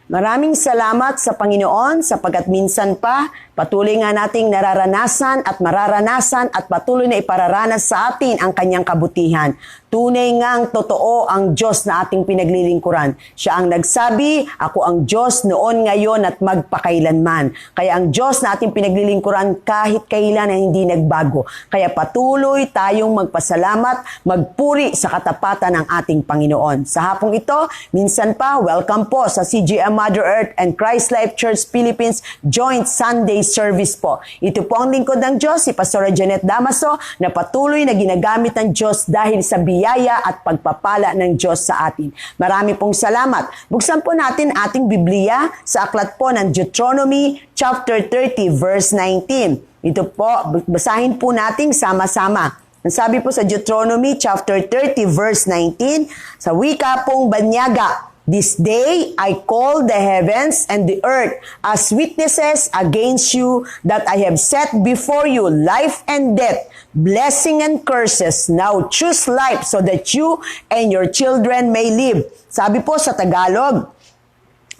Maraming salamat sa Panginoon sapagkat minsan pa patuloy nga nating nararanasan at mararanasan at patuloy na ipararanas sa atin ang kanyang kabutihan. Tunay ngang totoo ang Diyos na ating pinaglilingkuran. Siya ang nagsabi, ako ang Diyos noon, ngayon at magpakailanman. Kaya ang Diyos na ating pinaglilingkuran kahit kailan ay hindi nagbago. Kaya patuloy tayong magpasalamat, magpuri sa katapatan ng ating Panginoon. Sa hapong ito, minsan pa, welcome po sa CGM Mother Earth and Christ Life Church Philippines Joint Sunday Service po. Ito po ang lingkod ng Diyos, si Pastora Janet Damaso, na patuloy na ginagamit ng Diyos dahil sa biyaya at pagpapala ng Diyos sa atin. Marami pong salamat. Buksan po natin ating Biblia sa aklat po ng Deuteronomy chapter 30 verse 19. Ito po, basahin po natin sama-sama. Ang sabi po sa Deuteronomy chapter 30 verse 19, sa wika pong banyaga, this day I call the heavens and the earth as witnesses against you that I have set before you life and death, blessing and curses. Now choose life so that you and your children may live. Sabi po sa Tagalog,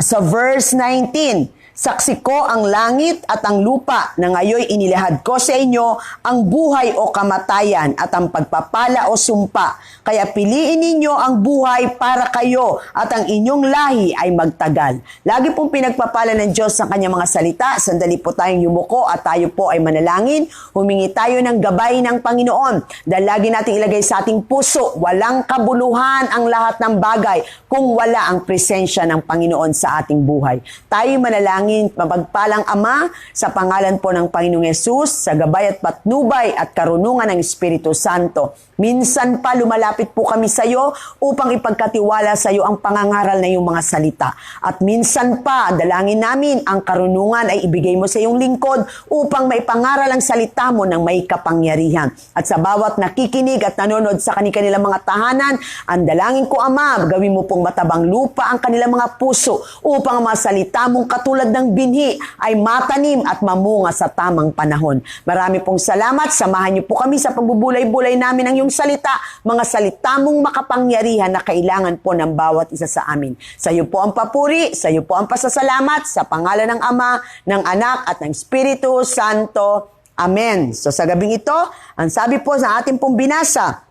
sa verse 19, saksi ko ang langit at ang lupa na ngayoy inilahad ko sa inyo ang buhay o kamatayan at ang pagpapala o sumpa. Kaya piliin ninyo ang buhay para kayo at ang inyong lahi ay magtagal. Lagi pong pinagpapala ng Diyos sa kanyang mga salita. Sandali po tayong yumuko at tayo po ay manalangin. Humingi tayo ng gabay ng Panginoon. Dahil lagi natin ilagay sa ating puso, walang kabuluhan ang lahat ng bagay kung wala ang presensya ng Panginoon sa ating buhay. Tayo manalangin, mapagpalang Ama, sa pangalan po ng Panginoong Yesus, sa gabay at patnubay at karunungan ng Espiritu Santo. Minsan pa lumalapit po kami sa iyo upang ipagkatiwala sa iyo ang pangangaral na iyong mga salita. At minsan pa, dalangin namin ang karunungan ay ibigay mo sa iyong lingkod upang maipangaral ang salita mo ng may kapangyarihan. At sa bawat nakikinig at nanonood sa kanilang mga tahanan, ang dalangin ko, Ama, gawin mo pong matabang lupa ang kanilang mga puso upang ang mga salita mong katulad ng binhi ay matanim at mamunga sa tamang panahon. Marami pong salamat. Samahan niyo po kami sa pagbubulay-bulay namin ng iyong salita, mga salita mong makapangyarihan na kailangan po ng bawat isa sa amin. Sa iyo po ang papuri, sa iyo po ang pasasalamat, sa pangalan ng Ama, ng Anak at ng Espiritu Santo. Amen. So sa gabing ito, ang sabi po sa ating pong binasa,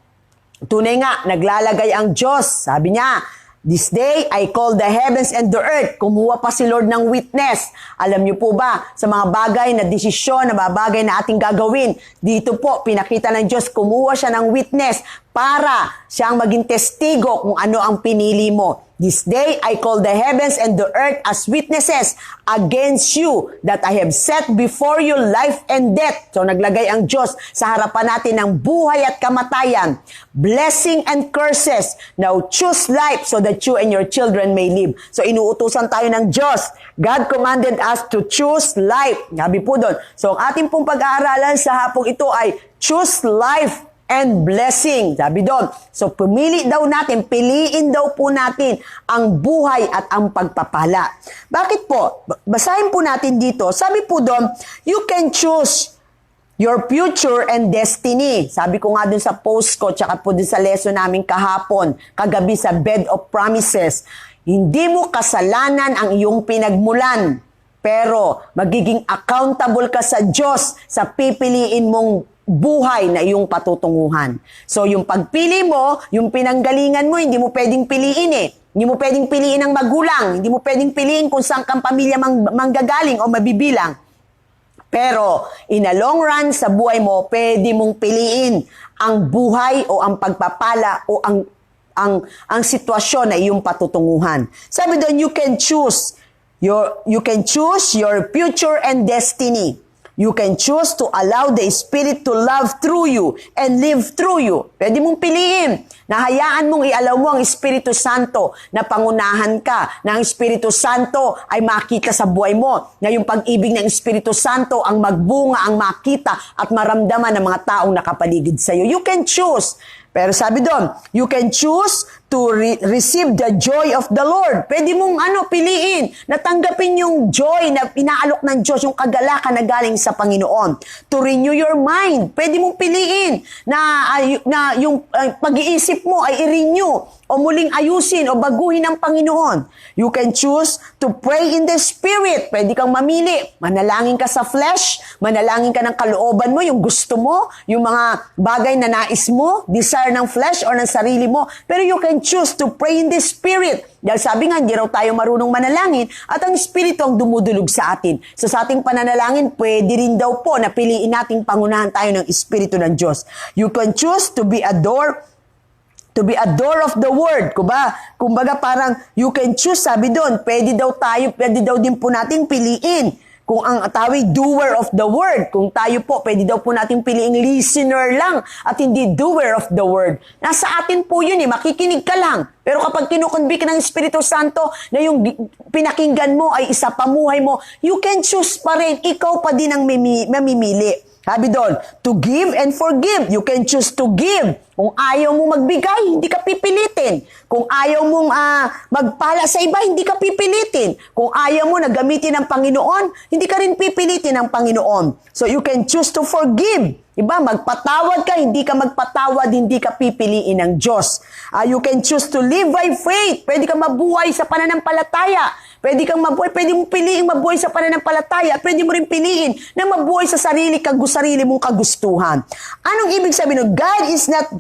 tunay nga, naglalagay ang Diyos. Sabi niya, this day, I call the heavens and the earth. Kumuha pa si Lord ng witness. Alam niyo po ba, sa mga bagay na desisyon, na bagay na ating gagawin, dito po, pinakita ng Diyos, kumuha siya ng witness para siyang maging testigo kung ano ang pinili mo. This day, I call the heavens and the earth as witnesses against you that I have set before you life and death. So naglagay ang Diyos sa harapan natin ng buhay at kamatayan, blessing and curses. Now choose life so that you and your children may live. So inuutusan tayo ng Diyos. God commanded us to choose life. Sabi po doon. So ang ating pong pag-aaralan sa hapong ito ay choose life and blessing. Sabi doon. So pumili daw natin, piliin daw po natin ang buhay at ang pagpapala. Bakit po? Basahin po natin dito. Sabi po doon, you can choose your future and destiny. Sabi ko nga dun sa post ko, tsaka po dun sa lesson namin kahapon, kagabi sa Bed of Promises. Hindi mo kasalanan ang iyong pinagmulan, pero magiging accountable ka sa Diyos sa pipiliin mong buhay na iyong patutunguhan. So yung pagpili mo, yung pinanggalingan mo, hindi mo pwedeng piliin eh. Hindi mo pwedeng piliin ang magulang. Hindi mo pwedeng piliin kung saan kang pamilya manggagaling o mabibilang. Pero in a long run sa buhay mo, pwede mong piliin ang buhay o ang pagpapala o ang sitwasyon na iyong patutunguhan. Sabi doon, you can choose your future and destiny. You can choose to allow the Spirit to love through you and live through you. Pwede mong piliin na hayaan mong i-allow mo ang Espiritu Santo na pangunahan ka, na ang Espiritu Santo ay makita sa buhay mo, na yung pag-ibig ng Espiritu Santo ang magbunga, ang makita at maramdaman ng mga taong nakapaligid sa iyo. You can choose. Pero sabi doon, you can choose to receive the joy of the Lord. Pwede mong piliin, natanggapin yung joy na inaalok ng Diyos, yung kagalakan na galing sa Panginoon. To renew your mind. Pwede mong piliin na yung pag-iisip mo ay i-renew o o muling ayusin o baguhin ng Panginoon. You can choose to pray in the Spirit. Pwede kang mamili. Manalangin ka sa flesh, manalangin ka ng kalooban mo, yung gusto mo, yung mga bagay na nais mo, desire ng flesh or ng sarili mo. Pero you can choose to pray in the Spirit. Dahil sabi nga, hindi raw tayo marunong manalangin at ang Espiritu ang dumudulog sa atin. So sa ating pananalangin, pwede rin daw po na piliin nating pangunahan tayo ng Espiritu ng Diyos. You can choose to be a door of the word. Kumbaga parang you can choose, sabi doon, pwede daw din po nating piliin. Kung ang tawag doer of the word, kung tayo po, pwede daw po nating piliing listener lang at hindi doer of the word. Nasa atin po yun makikinig ka lang. Pero kapag kinukonbik ng Espiritu Santo na yung pinakinggan mo ay isa pamuhay mo, you can choose pa rin, ikaw pa din ang mamimili. Sabi doon, to give and forgive. You can choose to give. Kung ayaw mo magbigay, hindi ka pipilitin. Kung ayaw mong magpala sa iba, hindi ka pipilitin. Kung ayaw mo na gamitin ng Panginoon, hindi ka rin pipilitin ng Panginoon. So you can choose to forgive. Iba, magpatawad ka, hindi ka magpatawad, hindi ka pipiliin ng Diyos. You can choose to live by faith. Pwede kang mabuhay sa pananampalataya. Pwede mo piliin mabuhay sa pananampalataya. Pwede mo rin piliin na mabuhay sa sarili mong kagustuhan. Anong ibig sabihin? God is not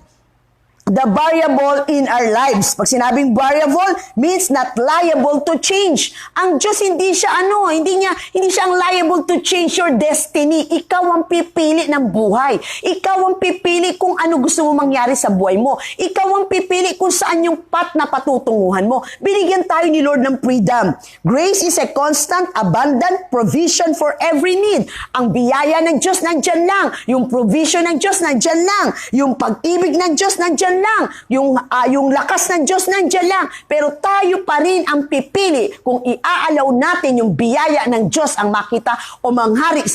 the variable in our lives. Pag sinabing variable, means not liable to change. Ang Diyos hindi siya hindi siya ang liable to change your destiny. Ikaw ang pipili ng buhay. Ikaw ang pipili kung ano gusto mo mangyari sa buhay mo. Ikaw ang pipili kung saan yung path na patutunguhan mo. Binigyan tayo ni Lord ng freedom. Grace is a constant, abundant provision for every need. Ang biyaya ng Diyos nandyan lang. Yung provision ng Diyos nandyan lang. Yung pag-ibig ng Diyos nandyan lang. Yung lakas ng Diyos nandiyan lang. Pero tayo pa rin ang pipili kung iaalaw natin yung biyaya ng Diyos ang makita o maghari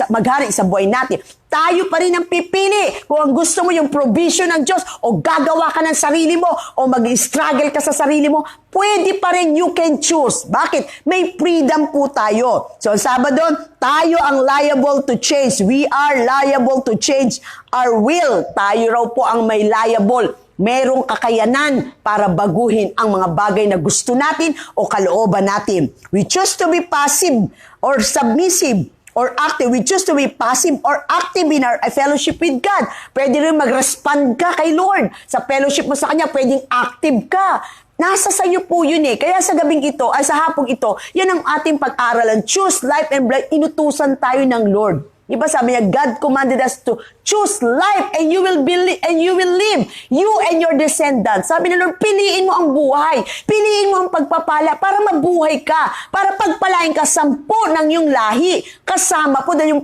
sa buhay natin. Tayo pa rin ang pipili kung ang gusto mo yung provision ng Diyos o gagawa ka ng sarili mo o mag-struggle ka sa sarili mo, pwede pa rin, you can choose. Bakit? May freedom po tayo. So, Sabado, tayo ang liable to change. We are liable to change our will. Tayo raw po ang may liable. Merong kakayanan para baguhin ang mga bagay na gusto natin o kalooban natin. We choose to be passive or submissive or active. We choose to be passive or active in our fellowship with God. Pwede rin mag-respond ka kay Lord. Sa fellowship mo sa Kanya, pwedeng active ka. Nasa sayo po yun Kaya sa gabing ito, sa hapong ito, yan ang ating pag-aralan. Choose life and blood. Inutusan tayo ng Lord. Diba sabi niya, God commanded us to choose life and you will live. You and your descendants. Sabi ng Lord, piliin mo ang buhay. Piliin mo ang pagpapala para mabuhay ka. Para pagpalain ka 10 ng iyong lahi. Kasama po dahil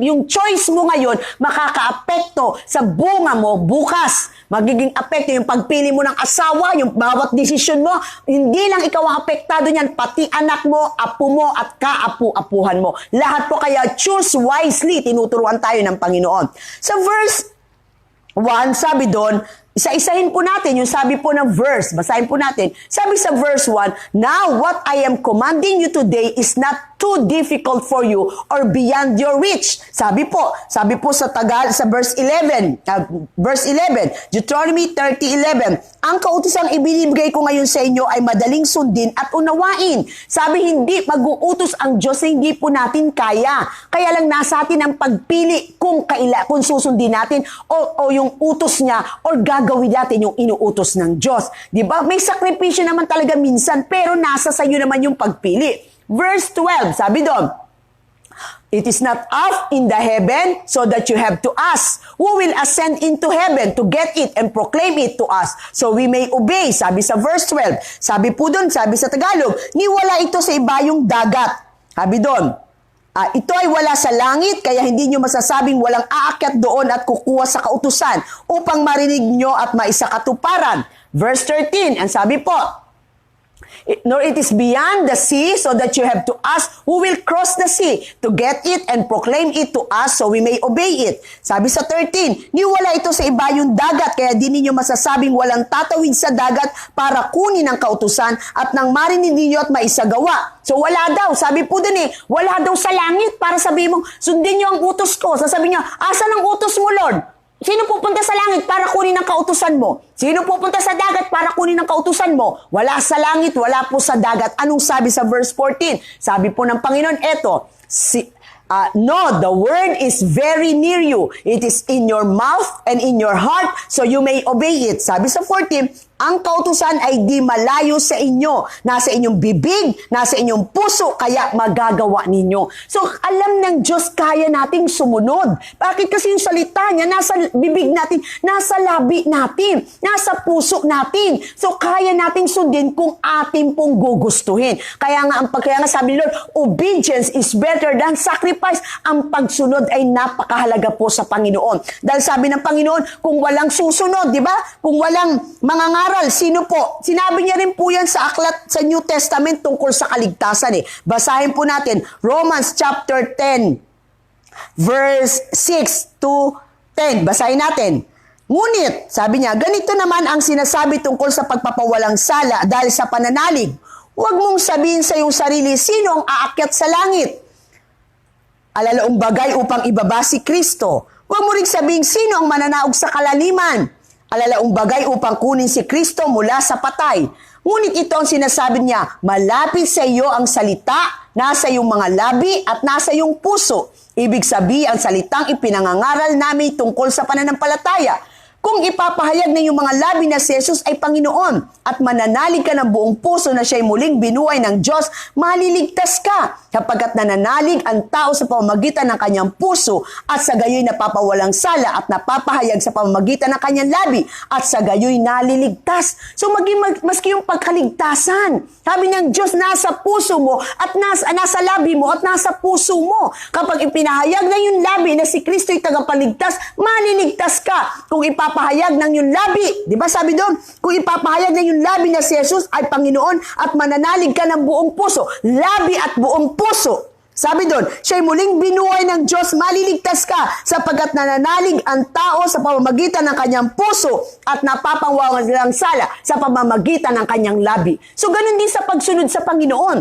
yung choice mo ngayon, makakaapekto sa bunga mo bukas. Magiging apekto yung pagpili mo ng asawa, yung bawat desisyon mo. Hindi lang ikaw ang apektado niyan, pati anak mo, apo mo, at kaapu-apuhan mo. Lahat po kaya choose wisely, tinuturuan tayo ng Panginoon. Sa verse 1, sabi doon, isa-isahin po natin yung sabi po ng verse. Basahin po natin. Sabi sa verse 1, now what I am commanding you today is not too difficult for you or beyond your reach. Sabi po sa verse 11, Deuteronomy 30:11, ang kautosang ibinibigay ko ngayon sa inyo ay madaling sundin at unawain. Sabi, hindi mag-uutos ang Diyos na hindi po natin kaya. Kaya lang nasa atin ang pagpili kung susundin natin o yung utos niya o gagawin natin yung inuutos ng Diyos. Diba? May sakripisyo naman talaga minsan, pero nasa sayo naman yung pagpili. Verse 12, sabi doon, it is not up in the heaven so that you have to ask, who will ascend into heaven to get it and proclaim it to us so we may obey. Sabi sa verse 12, sabi po doon, sabi sa Tagalog, niwala ito sa ibayong dagat. Sabi doon, ito ay wala sa langit, kaya hindi nyo masasabing walang aakyat doon at kukuha sa kautusan upang marinig nyo at maisakatuparan. Verse 13, ang sabi po, nor it is beyond the sea so that you have to ask who will cross the sea to get it and proclaim it to us so we may obey it. Sabi sa 13, niwala ito sa ibayong dagat kaya di ninyo masasabing walang tatawid sa dagat para kunin ang kautusan at nang marinig ninyo at maisagawa. So wala daw, sabi po dun wala daw sa langit para sabihin mo, sundin nyo ang utos ko. Sasabihin nyo, asan ang utos mo Lord? Sino pupunta sa langit para kunin ang kautusan mo? Sino pupunta sa dagat para kunin ang kautusan mo? Wala sa langit, wala po sa dagat. Anong sabi sa verse 14? Sabi po ng Panginoon, eto, no, the word is very near you. It is in your mouth and in your heart, so you may obey it. Sabi sa 14, ang kautusan ay di malayo sa inyo. Nasa inyong bibig, nasa inyong puso, kaya magagawa ninyo. So, alam ng Diyos, kaya nating sumunod. Bakit? Kasi yung salita niya, nasa bibig natin, nasa labi natin, nasa puso natin. So, kaya nating sundin kung ating pong gugustuhin. Kaya nga sabi ni Lord, obedience is better than sacrifice. Ang pagsunod ay napakahalaga po sa Panginoon. Dahil sabi ng Panginoon, kung walang susunod, di ba? Kung walang mga sino po? Sinabi niya rin po yan sa aklat sa New Testament tungkol sa kaligtasan eh. Basahin po natin, Romans chapter 10, verse 6 to 10. Basahin natin. Ngunit, sabi niya, ganito naman ang sinasabi tungkol sa pagpapawalang sala dahil sa pananalig. Huwag mong sabihin sa iyong sarili, sino ang aakyat sa langit? Alalaong bagay upang ibaba si Kristo. Huwag mo rin sabihin, sino ang mananaog sa kalaliman? Alalaong bagay upang kunin si Kristo mula sa patay. Ngunit ito ang sinasabi niya, malapit sa iyo ang salita, nasa iyong mga labi at nasa iyong puso. Ibig sabihin ang salitang ipinangangaral namin tungkol sa pananampalataya. Kung ipapahayag na yung mga labi na si Jesus ay Panginoon at mananalig ka ng buong puso na siya'y muling binuhay ng Diyos, maliligtas ka. Kapagkat nananalig ang tao sa pamamagitan ng kanyang puso at sa gayoy napapawalang sala at napapahayag sa pamamagitan ng kanyang labi at sa gayoy naliligtas. So maski yung pagkaligtasan, sabi ng Diyos nasa puso mo at nasa labi mo at nasa puso mo. Kapag ipinahayag na yung labi na si Kristo'y tagapagligtas, maliligtas ka. Kung ipapahayag ng yung labi, di ba sabi doon, kung ipapahayag ng yung labi na si Jesus ay Panginoon at mananalig ka ng buong puso, labi at buong puso. Sabi doon, siya'y muling binuhay ng Diyos, maliligtas ka sapagkat nananalig ang tao sa pamamagitan ng kanyang puso at napapawalang sala sa pamamagitan ng kanyang labi. So ganun din sa pagsunod sa Panginoon.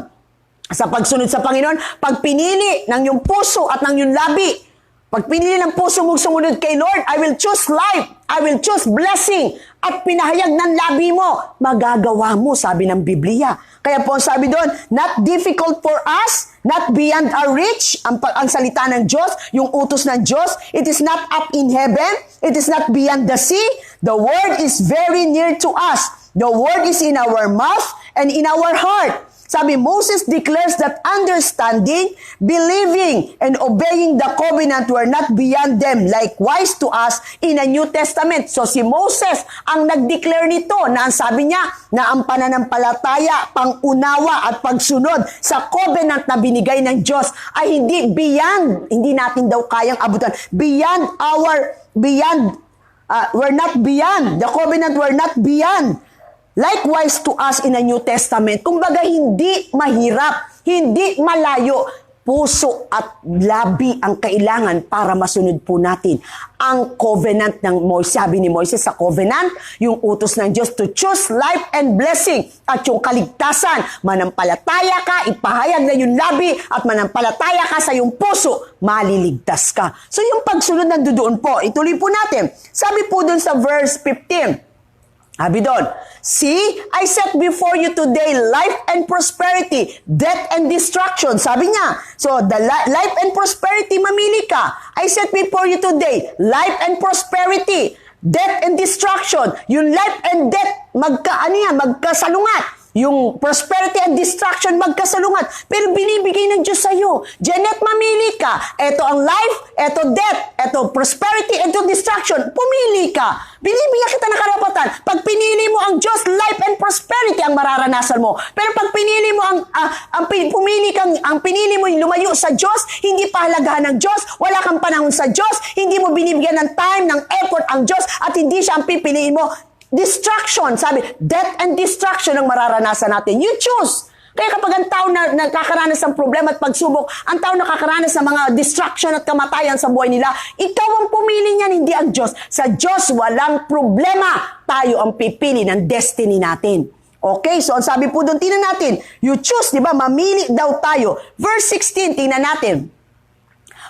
Sa pagsunod sa Panginoon, pag pinili ng iyong puso at ng iyong labi, pag pinili ng puso mong sumunod kay Lord, I will choose life, I will choose blessing, at pinahayag ng labi mo, magagawa mo, sabi ng Biblia. Kaya po sabi doon, not difficult for us, not beyond our reach, ang salita ng Diyos, yung utos ng Diyos, it is not up in heaven, it is not beyond the sea, the word is very near to us, the word is in our mouth and in our heart. Sabi, Moses declares that understanding, believing, and obeying the covenant were not beyond them, likewise to us in a New Testament. So si Moses ang nag-declare nito na ang sabi niya na ang pananampalataya, pangunawa at pagsunod sa covenant na binigay ng Diyos ay hindi beyond, hindi natin daw kayang abutan, we're not beyond, the covenant were not beyond. Likewise to us in the New Testament. Kumbaga, hindi mahirap, hindi malayo. Puso at labi ang kailangan para masunod po natin ang covenant ng Moises. Sabi ni Moises sa covenant, yung utos ng Diyos to choose life and blessing at yung kaligtasan. Manampalataya ka, ipahayag na yung labi at manampalataya ka sa yung puso, maliligtas ka. So yung pagsunod nandoon po, ituloy po natin. Sabi po dun sa verse 15, sabi doon, see, I set before you today life and prosperity, death and destruction. Sabi niya, so the life and prosperity, mamili ka. I set before you today life and prosperity, death and destruction. Yung life and death, magkasalungat. Yung prosperity and destruction magkasalungat. Pero binibigay ng Diyos sa'yo. Janet, mamili ka. Ito ang life, ito death, ito prosperity, ito destruction. Pumili ka. Binibigyan kita ng karapatan. Pag pinili mo ang Diyos, life and prosperity ang mararanasan mo. Pero pag pinili mo ang pinili mo yung lumayo sa Diyos, hindi pahalagahan ng Diyos, wala kang panahon sa Diyos, hindi mo binibigyan ng time, ng effort ang Diyos, at hindi siya ang pipiliin mo, destruction, sabi, death and destruction ang mararanasan natin. You choose. Kaya kapag ang tao na nakakaranas ng problema at pagsubok, ang tao nakakaranas ng mga destruction at kamatayan sa buhay nila, ikaw ang pumili niyan, hindi ang Diyos. Sa Diyos, walang problema. Tayo ang pipili ng destiny natin. Okay, so ang sabi po doon, tingnan natin, you choose, di ba? Mamili daw tayo. Verse 16, tingnan natin.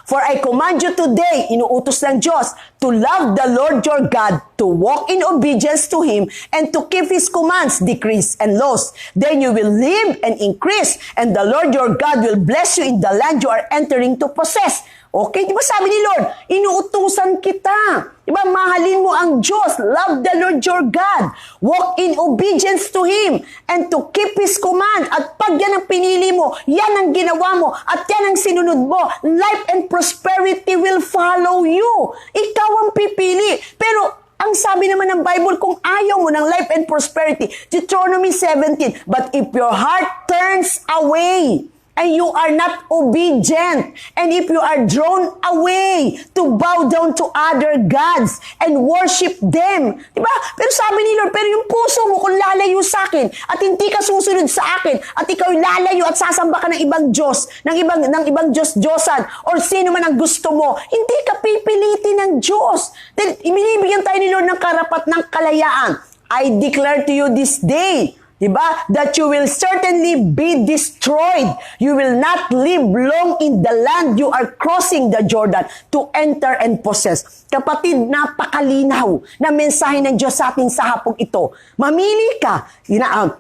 For I command you today, inuutos ng Diyos, to love the Lord your God, to walk in obedience to Him, and to keep His commands, decrees, and laws. Then you will live and increase, and the Lord your God will bless you in the land you are entering to possess. Okay, di ba sabi ni Lord, inuutusan kita. Di ba, mahalin mo ang Diyos. Love the Lord your God. Walk in obedience to Him and to keep His command. At pag yan ang pinili mo, yan ang ginawa mo, at yan ang sinunod mo, life and prosperity will follow you. Ikaw ang pipili. Pero ang sabi naman ng Bible, kung ayaw mo ng life and prosperity, Deuteronomy 17, but if your heart turns away, and you are not obedient, and if you are drawn away to bow down to other gods and worship them. Diba? Pero sabi ni Lord, pero yung puso mo kung lalayo sa akin at hindi ka susunod sa akin at ikaw lalayo at sasamba ka ng ibang Diyos, ng ibang Diyos-Diyosan, or sino man ang gusto mo, hindi ka pipilitin ng Diyos. Then, ibinibigyan tayo ni Lord ng karapat ng kalayaan. I declare to you this day, diba? That you will certainly be destroyed. You will not live long in the land you are crossing the Jordan to enter and possess. Kapatid, napakalinaw na mensahe ng Diyos sa atin sa hapong ito. Mamili ka.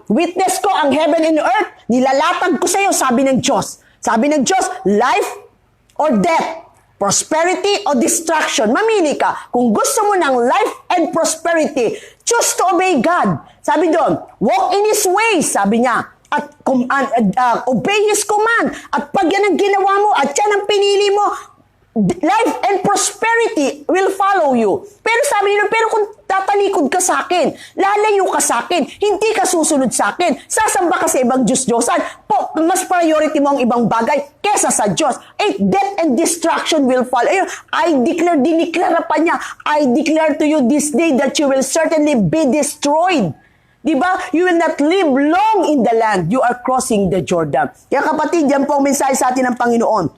Witness ko ang heaven and earth. Nilalatag ko sa iyo, sabi ng Diyos. Sabi ng Diyos, life or death. Prosperity o destruction. Mamili ka. Kung gusto mo ng life and prosperity, choose to obey God. Sabi doon, walk in His ways, sabi niya. At obey His command. At pag yan ang ginawa mo, at yan ang pinili mo, life and prosperity will follow you. Pero sabi nila, pero kung tatalikod ka sa akin, lalayo ka sa akin, hindi ka susunod sa akin, sasamba ka sa ibang Diyos-Diyosan, mas priority mo ang ibang bagay kesa sa Diyos. Death and destruction will follow. I declare, diniklara pa niya, I declare to you this day that you will certainly be destroyed. Diba? You will not live long in the land you are crossing the Jordan. Kaya kapatid, yan po ang mensahe sa atin ng Panginoon.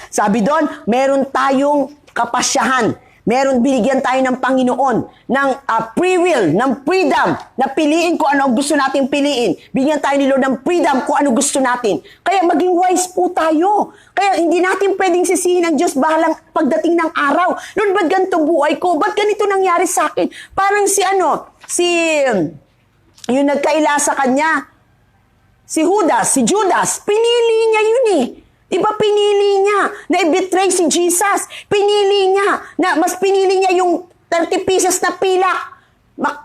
Sabi doon, meron tayong kapasyahan. Binigyan tayo ng Panginoon ng free will, ng freedom, na piliin kung ano ang gusto natin piliin. Bigyan tayo ni Lord ng freedom kung ano gusto natin. Kaya maging wise po tayo. Kaya hindi natin pwedeng sisihin ng Diyos bahalang pagdating ng araw. Lord, ba't ganito buhay ko? Ba't ganito nangyari sa akin? Parang yung nagkaila sa kanya, si Judas, pinili niya yun eh. Diba pinili niya na i-betray si Jesus? Pinili niya na mas pinili niya yung 30 pieces na pilak.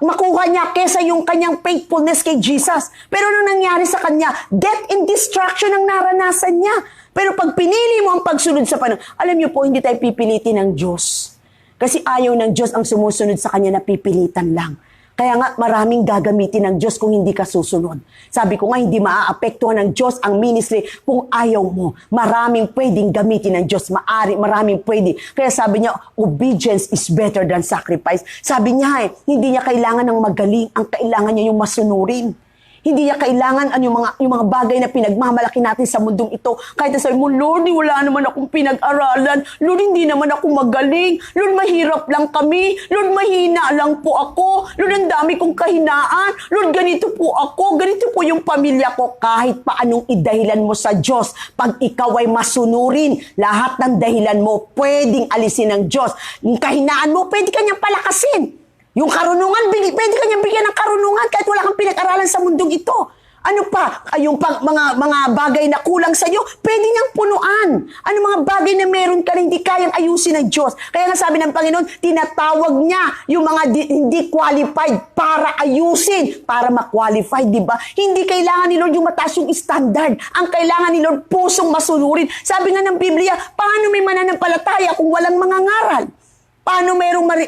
Makuha niya kesa yung kanyang faithfulness kay Jesus. Pero anong nangyari sa kanya? Death and destruction ang naranasan niya. Pero pag pinili mo ang pagsunod sa Panginoon, alam niyo po, hindi tayo pipilitin ng Diyos. Kasi ayaw ng Diyos ang sumusunod sa Kanya na pipilitan lang. Kaya nga, maraming gagamitin ng Diyos kung hindi ka susunod. Sabi ko nga, hindi maaapektuhan ng Diyos ang ministry kung ayaw mo. Maraming pwedeng gamitin ng Diyos. Maraming pwede. Kaya sabi niya, obedience is better than sacrifice. Sabi niya hindi niya kailangan ng magaling. Ang kailangan niya yung masunurin. Hindi niya kailangan yung mga bagay na pinagmamalaki natin sa mundong ito. Kahit sabi mo, Lord, wala naman akong pinag-aralan. Lord, hindi naman ako magaling. Lord, mahirap lang kami. Lord, mahina lang po ako. Lord, ang dami kong kahinaan. Lord, ganito po ako. Ganito po yung pamilya ko. Kahit paanong idahilan mo sa Diyos, pag ikaw ay masunurin, lahat ng dahilan mo, pwedeng alisin ng Diyos. Yung kahinaan mo, pwede kanyang palakasin. Yung karunungan, pwede ka niyang bigyan ng karunungan kahit wala kang pinag-aralan sa mundong ito. Ano pa? Yung mga bagay na kulang sa iyo, pwede niyang punuan. Ano mga bagay na meron ka na hindi kayang ayusin ng Diyos. Kaya nga sabi ng Panginoon, tinatawag niya yung mga hindi qualified para ayusin, para ma-qualify, di ba? Hindi kailangan ni Lord yung mataas yung standard. Ang kailangan ni Lord, pusong masunurin. Sabi nga ng Biblia, paano may mananampalataya kung walang mga ngaral? Paano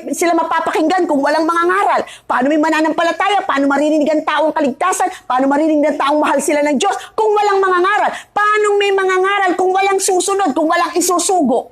sila mapapakinggan kung walang mga ngaral? Paano may mananampalataya? Paano maririnig ang taong kaligtasan? Paano maririnig ng taong mahal sila ng Diyos kung walang mga ngaral? Paano may mga ngaral kung walang susunod, kung walang isusugo?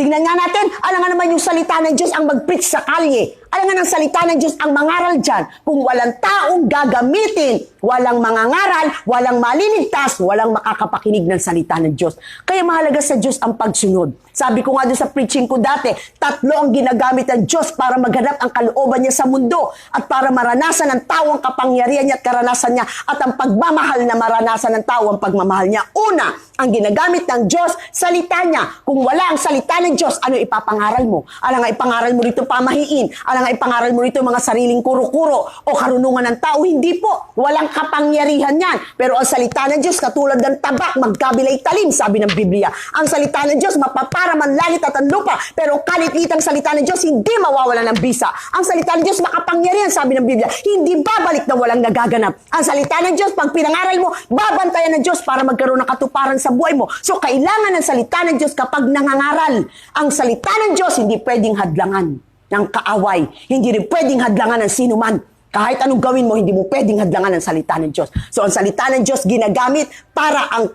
Tingnan nga natin, ano nga naman yung salita ng Diyos ang mag-preach sa kalye. Alangan ang salita ng Diyos ang mangaral dyan. Kung walang taong gagamitin, walang mangangaral, walang maliligtas, walang makakapakinig ng salita ng Diyos. Kaya mahalaga sa Diyos ang pagsunod. Sabi ko nga doon sa preaching ko dati, 3 ang ginagamit ng Diyos para maghanap ang kalooban niya sa mundo at para maranasan ng tao ang kapangyarihan niya at karanasan niya at ang pagmamahal na maranasan ng tao ang pagmamahal niya. Una, ang ginagamit ng Diyos, salita niya. Kung wala ang salita ng Diyos, ano ipapangaral mo? Alang nga ipangaral mo rito pamahiin. Alang nga ipangaral mo rito mga sariling kuro-kuro o karunungan ng tao. Hindi po. Walang kapangyarihan yan. Pero ang salita ng Diyos, katulad ng tabak, magkabilay talim, sabi ng Biblia. Ang salita ng Diyos, mapapara man langit at ang lupa. Pero kalititang salita ng Diyos, hindi mawawala ng bisa. Ang salita ng Diyos, makapangyarihan, sabi ng Biblia. Hindi babalik na walang nagaganap. Ang salita ng Diyos, pag pinangaral mo, babantayan ng Diyos para magkaroon ng katuparan sa buhay mo. So, kailangan ng salita ng Diyos kapag nangangaral. Ang salita ng Diyos, hindi pwedeng hadlangan ng kaaway. Hindi rin pwedeng hadlangan ng sinuman. Kahit anong gawin mo, hindi mo pwedeng hadlangan ng salita ng Diyos. So, ang salita ng Diyos ginagamit para ang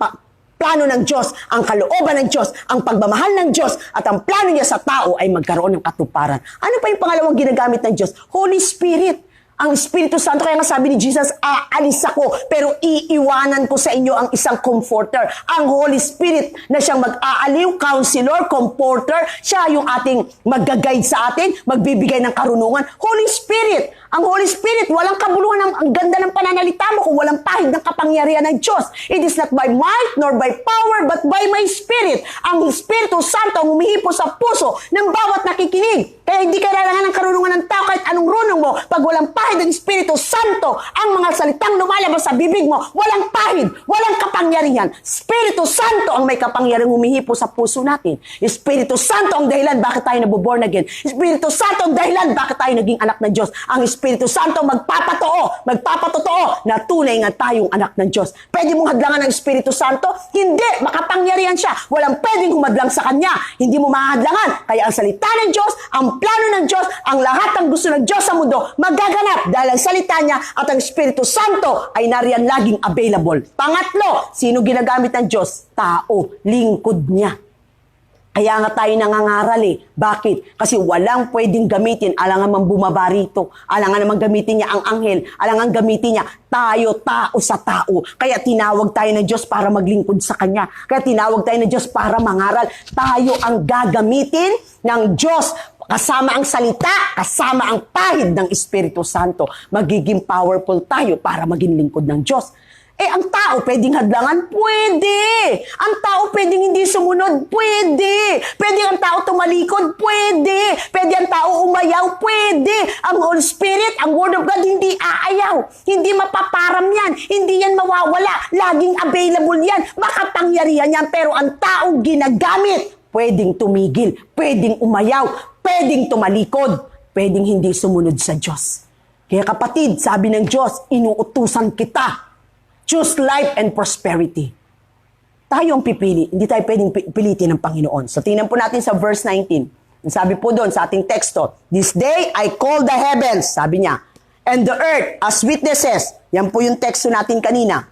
plano ng Diyos, ang kalooban ng Diyos, ang pagmamahal ng Diyos, at ang plano niya sa tao ay magkaroon ng katuparan. Ano pa yung pangalawang ginagamit ng Diyos? Holy Spirit. Ang Espiritu Santo, kaya nga sabi ni Jesus, aalis ako, pero iiwanan ko sa inyo ang isang comforter. Ang Holy Spirit na siyang mag-aaliw, counselor, comforter, siya yung ating mag-guide sa atin, magbibigay ng karunungan. Holy Spirit. Ang Holy Spirit, walang kabuluhan ang ganda ng pananalita mo kung walang pahid ng kapangyarihan ng Diyos. It is not by might nor by power, but by my Spirit. Ang Espiritu Santo ang humihipo sa puso ng bawat nakikinig. Kaya hindi kailangan ng karunungan ng tao kahit anong runong mo. Pag walang pahid ng Espiritu Santo, ang mga salitang lumalabas sa bibig mo, walang pahid, walang kapangyarihan. Espiritu Santo ang may kapangyarihan humihipo sa puso natin. Espiritu Santo ang dahilan bakit tayo nabuborn again. Espiritu Santo ang dahilan bakit tayo naging anak ng Diyos. Ang Espiritu Santo magpapatotoo na tunay nga tayong anak ng Diyos. Pwede mong hadlangan ng Espiritu Santo? Hindi, makapangyarihan siya. Walang pwedeng humadlang sa Kanya. Hindi mo mahadlangan. Kaya ang salita ng Diyos, ang plano ng Diyos, ang lahat ng gusto ng Diyos sa mundo, magaganap dahil ang salita niya at ang Espiritu Santo ay nariyan laging available. Pangatlo, sino ginagamit ng Diyos? Tao, lingkod niya. Kaya nga tayo nangangaral eh. Bakit? Kasi walang pwedeng gamitin. Alangan man bumaba rito. Alangan naman gamitin niya ang anghel. Alangan gamitin niya tayo, tao sa tao. Kaya tinawag tayo ng Diyos para maglingkod sa Kanya. Kaya tinawag tayo ng Diyos para mangaral. Tayo ang gagamitin ng Diyos. Kasama ang salita, kasama ang pahid ng Espiritu Santo. Magiging powerful tayo para maging lingkod ng Diyos. Ang tao pwedeng hadlangan? Pwede. Ang tao pwedeng hindi sumunod? Pwede. Pwede ang tao tumalikod? Pwede. Pwede ang tao umayaw? Pwede. Ang Holy Spirit, ang Word of God, hindi aayaw. Hindi mapaparam yan. Hindi yan mawawala. Laging available yan. Makapangyarihan yan. Pero ang tao ginagamit, pwedeng tumigil, pwedeng umayaw, pwedeng tumalikod, pwedeng hindi sumunod sa Diyos. Kaya kapatid, sabi ng Diyos, inuutusan kita. Choose life and prosperity. Tayo ang pipili. Hindi tayo pwedeng pilitin ng Panginoon. So, tingnan po natin sa verse 19. Sabi po doon sa ating teksto, "This day I call the heavens," sabi niya, "and the earth as witnesses." Yan po yung teksto natin kanina.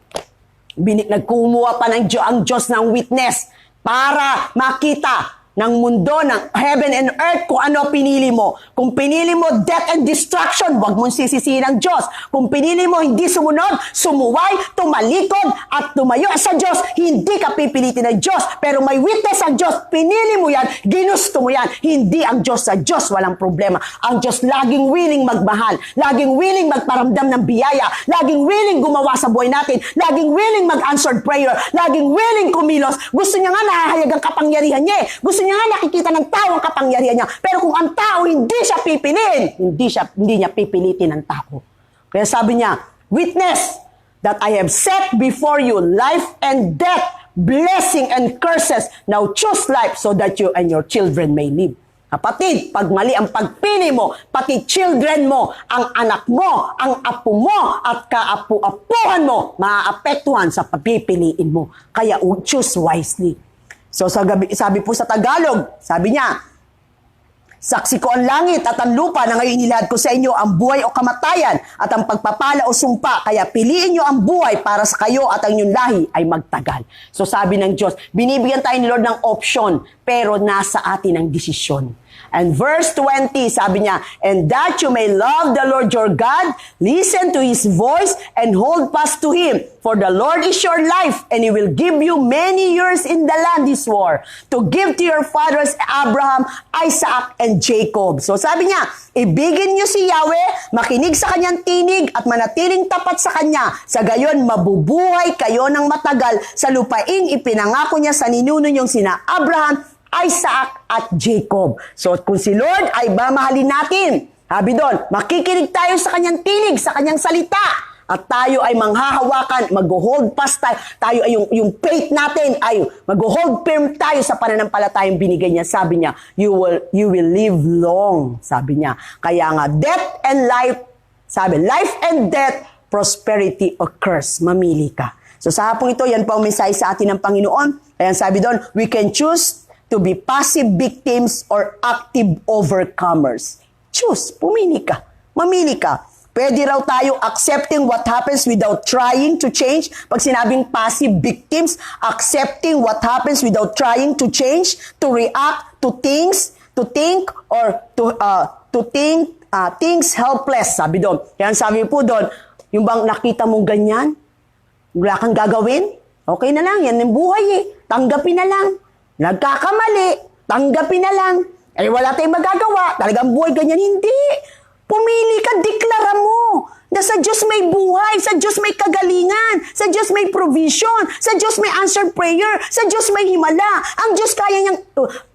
Nagkumuha pa ang Diyos ng witness para makita ng mundo, ng heaven and earth, kung ano pinili mo. Kung pinili mo death and destruction, wag mong sisisihin ang Diyos. Kung pinili mo hindi sumunod, sumuway, tumalikod, at tumayo sa Diyos, hindi ka pipilitin ng Diyos. Pero may witness ang Diyos, pinili mo yan, ginusto mo yan. Hindi ang Diyos sa Diyos, walang problema. Ang Diyos laging willing magmahal, laging willing magparamdam ng biyaya, laging willing gumawa sa buhay natin, laging willing mag-answered prayer, laging willing kumilos. Gusto niya nga nahahayag ang kapangyarihan niya eh. Gusto niya nga nakikita ng tao ang kapangyarihan niya. Pero kung ang tao hindi siya pipiliin, hindi niya pipilitin ng tao. Kaya sabi niya, "Witness that I have set before you life and death, blessing and curses. Now choose life so that you and your children may live." Kapatid, pag mali ang pagpili mo, pati children mo, ang anak mo, ang apo mo, at kaapu-apuhan mo, maaapektuhan sa pagpipiliin mo. Kaya choose wisely. So sabi po sa Tagalog, sabi niya, "Saksi ko ang langit at ang lupa na ngayon inilahad ko sa inyo ang buhay o kamatayan at ang pagpapala o sumpa. Kaya piliin nyo ang buhay para sa kayo at ang inyong lahi ay magtagal." So sabi ng Diyos, binibigyan tayo ni Lord ng option, pero nasa atin ang desisyon. And verse 20, sabi niya, and that you may love the Lord your God, listen to His voice, and hold fast to Him. For the Lord is your life, and He will give you many years in the land He swore to give to your fathers Abraham, Isaac, and Jacob. So sabi niya, ibigin niyo si Yahweh, makinig sa kanyang tinig, at manatiling tapat sa kanya. Sa gayon, mabubuhay kayo ng matagal sa lupaing ipinangako niya sa ninuno niyong sina Abraham, Isaac, at Jacob. So kung si Lord ay mamahalin natin, sabi doon, makikinig tayo sa kanyang tinig, sa kanyang salita, at tayo ay manghahawakan, mag-hold fast tayo. Tayo ay yung faith natin ay mag-hold firm tayo sa pananampalatayang binigay niya. Sabi niya, you will live long. Sabi niya. Kaya nga, death and life, sabi, life and death, prosperity or curse. Mamili ka. So sa hapong ito, yan po ang mensahe sa atin ng Panginoon. Ayan, sabi doon, we can choose to be passive victims or active overcomers. Choose, pumili ka. Mamili ka. Pwede raw tayo accepting what happens without trying to change. Pag sinabing passive victims, accepting what happens without trying to change, to react to things, to think, or to think things helpless. Sabi doon. Yan sabi po doon, yung bang nakita mong ganyan, wala kang gagawin, okay na lang, yan ang buhay eh. Tanggapin na lang. Nagkakamali, tanggapin na lang. Eh wala tayong magagawa, talagang buhay ganyan. Hindi. Pumili ka, deklara mo na sa Diyos may buhay, sa Diyos may kagalingan, sa Diyos may provision, sa Diyos may answered prayer, sa Diyos may himala. Ang Diyos kaya niyang,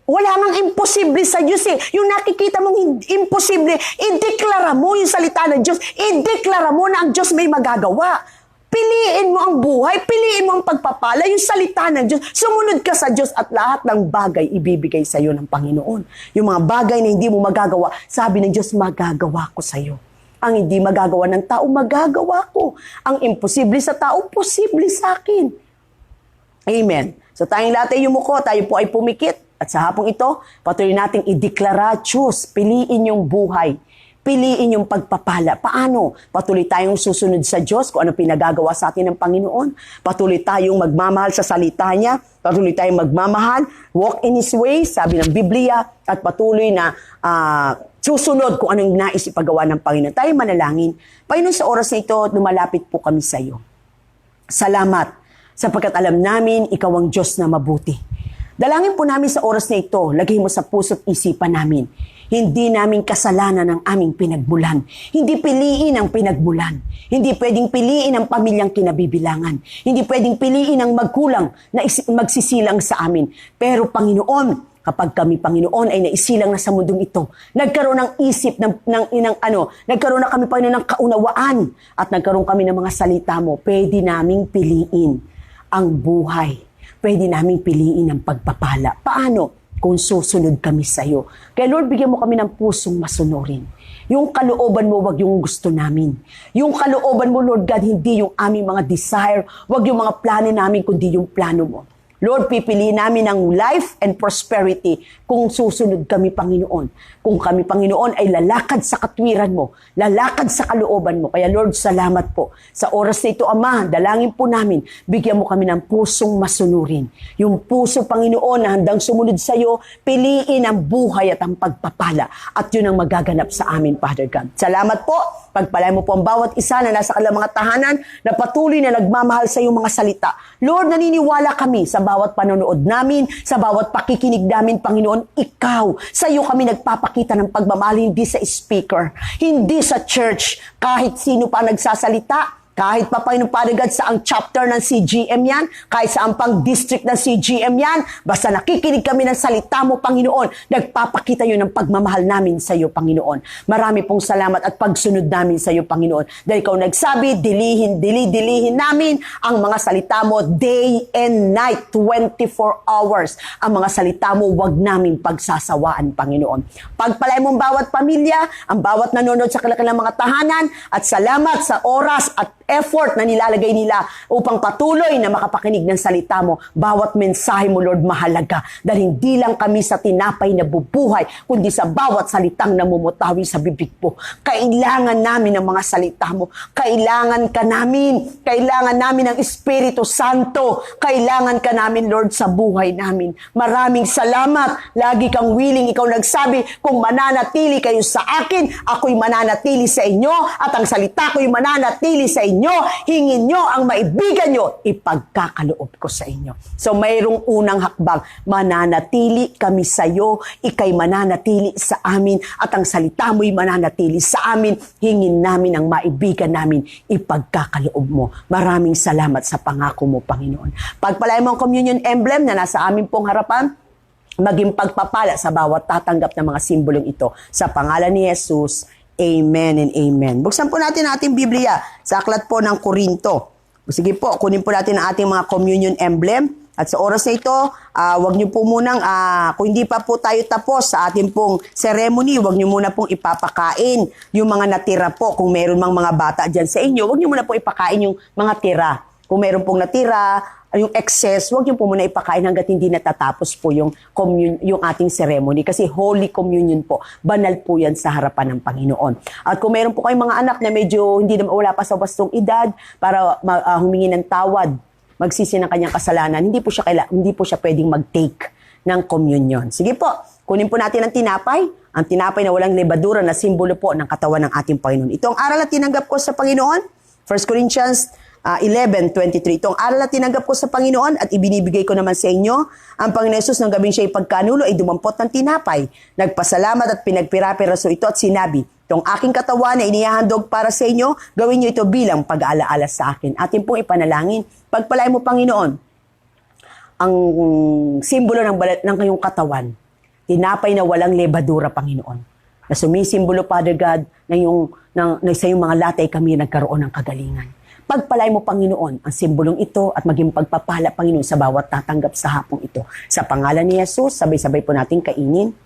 wala nang imposible sa Diyos eh. Yung nakikita mong imposible, ideklara mo yung salita ng Diyos, ideklara mo na ang Diyos may magagawa. Piliin mo ang buhay, piliin mo ang pagpapala, yung salita ng Diyos. Sumunod ka sa Diyos at lahat ng bagay ibibigay sa iyo ng Panginoon. Yung mga bagay na hindi mo magagawa, sabi ng Diyos, magagawa ko sa iyo. Ang hindi magagawa ng tao, magagawa ko. Ang imposible sa tao, posible sa akin. Amen. So tayong lahat ay yumuko, tayo po ay pumikit. At sa hapong ito, patuloy nating ideklara, choose, piliin yung buhay. Piliin yung pagpapala. Paano? Patuloy tayong susunod sa Diyos kung ano pinagagawa sa atin ng Panginoon. Patuloy tayong magmamahal sa salita niya. Patuloy tayong magmamahal. Walk in His ways, sabi ng Biblia. At patuloy na susunod kung anong nais ipagawa ng Panginoon. Tayo manalangin. Panginoon, sa oras na ito, lumalapit po kami sa iyo. Salamat sapagkat alam namin ikaw ang Diyos na mabuti. Dalangin po namin sa oras na ito, lagay mo sa puso't isipan namin. Hindi namin kasalanan ang aming pinagmulan. Hindi piliin ang pinagmulan. Hindi pwedeng piliin ang pamilyang kinabibilangan. Hindi pwedeng piliin ang magkulang na magsisilang sa amin. Pero Panginoon, kapag kami, Panginoon, ay naisilang na sa mundong ito, nagkaroon ng isip, nagkaroon na kami, Panginoon, ng kaunawaan at nagkaroon kami ng mga salita mo, pwede naming piliin ang buhay. Pwede naming piliin ang pagpapala. Paano? Kung susunod kami sa iyo. Kaya Lord, bigyan mo kami ng pusong masunurin. Yung kalooban mo, wag yung gusto namin. Yung kalooban mo, Lord God, hindi yung aming mga desire, wag yung mga plano namin, kundi yung plano mo. Lord, pipiliin namin ang life and prosperity kung susunod kami, Panginoon. Kung kami, Panginoon, ay lalakad sa katwiran mo, lalakad sa kalooban mo. Kaya Lord, salamat po. Sa oras na ito, Ama, dalangin po namin, bigyan mo kami ng pusong masunurin. Yung puso, Panginoon, na handang sumunod sa iyo, piliin ang buhay at ang pagpapala. At yun ang magaganap sa amin, Father God. Salamat po. Pagpalain mo po ang bawat isa na nasa kanilang mga tahanan na patuloy na nagmamahal sa iyong mga salita. Lord, naniniwala kami sa bawat panonood namin, sa bawat pakikinig namin, Panginoon, ikaw. Sa iyo kami nagpapakita ng pagmamahal, hindi sa speaker, hindi sa church, kahit sino pa nagsasalita, kahit pa Panginoon Father God, sa ang chapter ng CGM yan, kahit sa ang pang-district ng CGM yan, basta nakikinig kami ng salita mo, Panginoon, nagpapakita yun ng pagmamahal namin sa iyo, Panginoon. Marami pong salamat at pagsunod namin sa iyo, Panginoon. Dahil ikaw nagsabi, dilihin namin ang mga salita mo day and night, 24 hours. Ang mga salita mo, wag namin pagsasawaan, Panginoon. Pagpalain mo ang bawat pamilya, ang bawat nanonood sa kanilang mga tahanan, at salamat sa oras at effort na nilalagay nila upang patuloy na makapakinig ng salita mo. Bawat mensahe mo, Lord, mahalaga. Dahil hindi lang kami sa tinapay na bubuhay, kundi sa bawat salitang namumutawi sa bibig mo. Kailangan namin ng mga salita mo. Kailangan ka namin. Kailangan namin ng Espiritu Santo. Kailangan ka namin, Lord, sa buhay namin. Maraming salamat. Lagi kang willing. Ikaw nagsabi, kung mananatili kayo sa akin, ako'y mananatili sa inyo, at ang salita ko'y mananatili sa inyo. Hingin nyo ang maibigan nyo, ipagkakaloob ko sa inyo. So mayroong unang hakbang, mananatili kami sa iyo, ikay mananatili sa amin, at ang salita mo'y mananatili sa amin. Hingin namin ang maibigan namin, ipagkakaloob mo. Maraming salamat sa pangako mo, Panginoon. Pagpalain mo ang communion emblem na nasa amin pong harapan, maging pagpapala sa bawat tatanggap ng mga simbolong ito. Sa pangalan ni Jesus, amen and amen. Buksan po natin ang ating Biblia sa aklat po ng Korinto. Sige po, kunin po natin ang ating mga communion emblem. At sa oras na ito, wag niyo po munang, kung hindi pa po tayo tapos sa ating pong ceremony, wag niyo muna pong ipapakain yung mga natira po. Kung meron mang mga bata dyan sa inyo, wag niyo muna po ipakain yung mga tira. Kung meron pong natira, yung excess, wag niyo po muna ipakain hanggat hindi natatapos po yung ating ceremony. Kasi Holy Communion po, banal po yan sa harapan ng Panginoon. At kung meron po kayong mga anak na medyo wala pa sa wastong edad para humingi ng tawad, magsisi ng kanyang kasalanan, hindi po siya pwedeng mag-take ng communion. Sige po, kunin po natin ang tinapay na walang lebadura na simbolo po ng katawan ng ating Panginoon. Ito ang aral na tinanggap ko sa Panginoon, 1 Corinthians 11:23. Itong aral na tinanggap ko sa Panginoon at ibinibigay ko naman sa inyo. Ang Panginoon Jesus ng gabing siya ipagkanulo ay dumampot ng tinapay. Nagpasalamat at pinagpira-piraso ito at sinabi, itong aking katawan na inihahandog para sa inyo, gawin niyo ito bilang pag-aalaala sa akin. Atin pong ipanalangin. Pagpalain mo, Panginoon, ang simbolo ng iyong katawan, tinapay na walang lebadura, Panginoon, na sumisimbolo, Father God, na sa iyong mga latay kami nagkaroon ng kagalingan. Pagpalay mo, Panginoon, ang simbolong ito at maging pagpapala, Panginoon, sa bawat tatanggap sa hapong ito. Sa pangalan ni Jesus, sabay-sabay po natin kainin.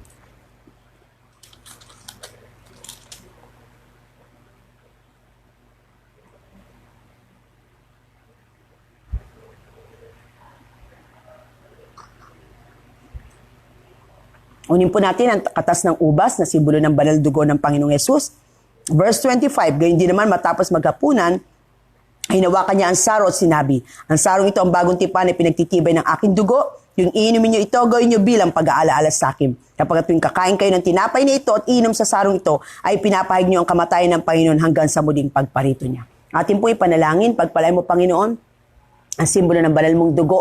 Unin po natin ang katas ng ubas na simbolo ng banal dugo ng Panginoong Jesus. Verse 25, gayon din naman matapos maghapunan, ay hinawakan niya ang saro at sinabi, ang sarong ito ang bagong tipan na pinagtitibay ng aking dugo. Yung iinumin niyo ito, gawin niyo bilang pag-aalaala sa akin. Kapag tuwing kakain kayo ng tinapay na ito at iinom sa sarong ito, ay pinapahayag niyo ang kamatayan ng Panginoon hanggang sa muling pagparito niya. Atin po ipanalangin, pagpalain mo, Panginoon, ang simbolo ng banal mong dugo,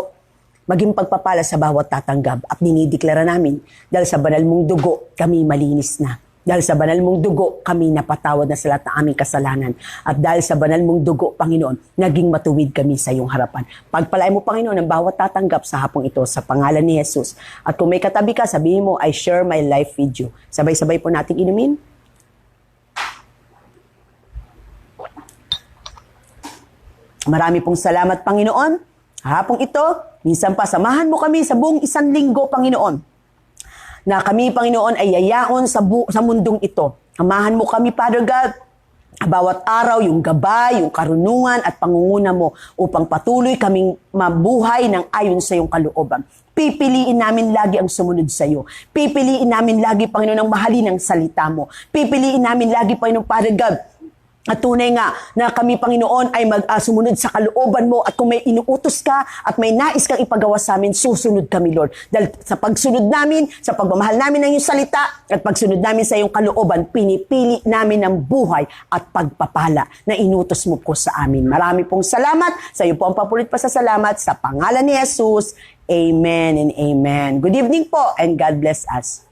maging pagpapala sa bawat tatanggap at dinideklara namin, dahil sa banal mong dugo, kami malinis na. Dahil sa banal mong dugo, kami napatawad na sa lahat ng aming kasalanan. At dahil sa banal mong dugo, Panginoon, naging matuwid kami sa iyong harapan. Pagpalain mo, Panginoon, ang bawat tatanggap sa hapong ito sa pangalan ni Jesus. At kung may katabi ka, sabihin mo, I share my life with you. Sabay-sabay po nating inumin. Marami pong salamat, Panginoon. Hapong ito, minsan pa, samahan mo kami sa buong isang linggo, Panginoon, na kami, Panginoon, ay yayaon sa mundong ito. Amahan mo kami, Father God, bawat araw, yung gabay, yung karunungan at pangunguna mo upang patuloy kaming mabuhay ng ayon sa iyong kalooban. Pipiliin namin lagi ang sumunod sa iyo. Pipiliin namin lagi, Panginoon, ang mahalin ng salita mo. Pipiliin namin lagi, Panginoon, Father God, at tunay nga na kami, Panginoon, ay sumunod sa kalooban mo, at kung may inuutos ka at may nais kang ipagawa sa amin, susunod kami, Lord. Dahil sa pagsunod namin, sa pagmamahal namin ng iyong salita, at pagsunod namin sa iyong kalooban, pinipili namin ang buhay at pagpapala na inutos mo po sa amin. Marami pong salamat. Sa iyo po ang papulit pa sa salamat. Sa pangalan ni Jesus, amen and amen. Good evening po and God bless us.